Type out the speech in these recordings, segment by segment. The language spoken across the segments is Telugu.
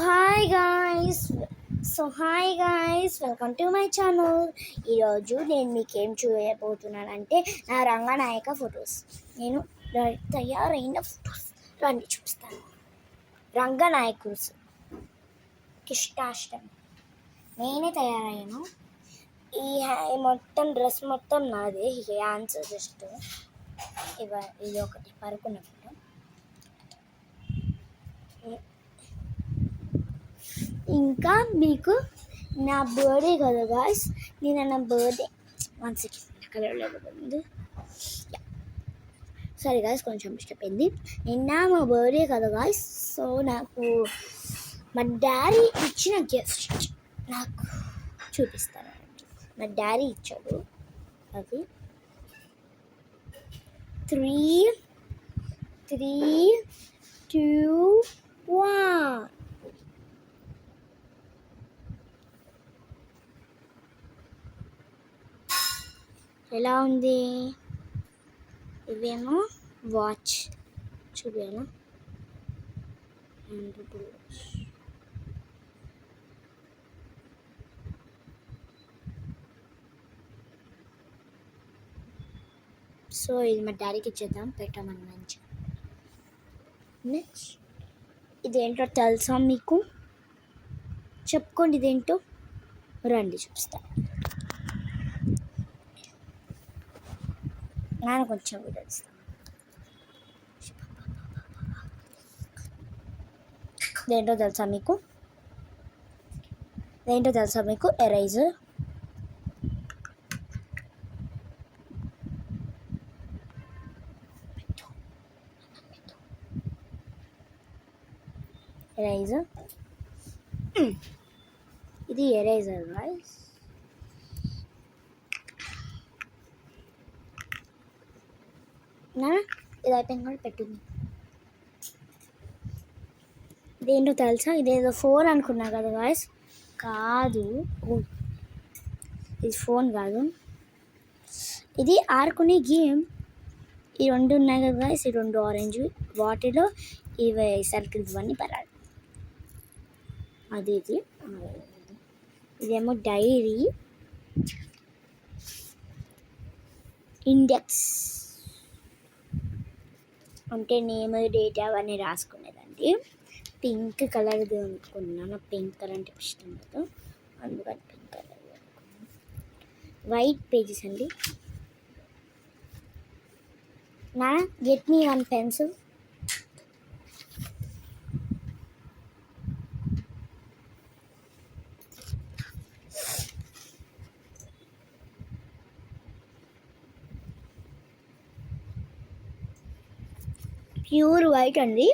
Hi guys welcome to my channel. ఈరోజు నేను మీకేం చూపించబోతున్నానంటే నా రంగనాయక ఫొటోస్. నేను తయారైన ఫొటోస్ రండి చూపిస్తాను. రంగనాయకుడు కృష్ణాష్టమి నేనే తయారయ్యాను. ఈ మొత్తం డ్రెస్ మొత్తం నాదే. హ్యాండ్స్ జస్ట్ ఇది ఒకటి పరుకున్న ఫోటో. ఇంకా మీకు నా బర్త్డే కదా గాయస్, నేను నా బర్త్డే 1 సెకండ్ కలర్లేదు. సరే గాయస్, కొంచెం ఇష్టపోయింది. నిన్న మా బర్త్డే కదా గాయస్, సో నాకు మా డాడీ ఇచ్చిన గిఫ్ట్ నాకు చూపిస్తాను. మా డాడీ ఇచ్చాడు. అది 3, 2, 1. ఎలా ఉంది? ఇవేమో వాచ్ చూడాలా. సో ఇది మా డాడీకి ఇచ్చేద్దాం, పెట్టమని మంచి. నెక్స్ట్ ఇదేంటో తెలుసా మీకు? చెప్పుకోండి ఇదేంటో. రండి చూపిస్తాను. నాన్న కొంచెం తెలుస్తాను. ఇదేంటో తెలుసా మీకు? ఎరేజర్. ఇది ఎరేజర్ రైస్. ఇది అయిపోయింది కూడా పెట్టింది. ఇదేంటో తెలుసా? ఇదేదో ఫోన్ అనుకున్నా కదా గాయస్, కాదు. ఇది ఫోన్ కాదు, ఇది ఆడుకునే గేమ్. ఈ 2 ఉన్నాయి కదా గాయస్, ఈ 2 ఆరెంజ్, వాటిలో ఇవి సర్కిల్స్ ఇవన్నీ పరాడు. అది ఇదేమో డైరీ, ఇండెక్స్ అంటే నేమ్, డేట్ అవన్నీ రాసుకునేదండి. పింక్ కలర్ది అనుకున్నాను. నాకు పింక్ కలర్ అంటే ఇష్టం కదా, అందుకని పింక్ కలర్ అనుకున్నాను. వైట్ పేజెస్ అండి. నా get me 1 pencil. Pure white అండి.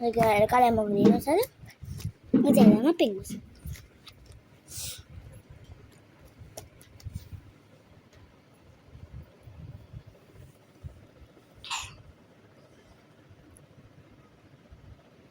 వెనకాలేమో గ్రీన్ వస్తుంది, ఇదేమో పింక్ వస్తుంది.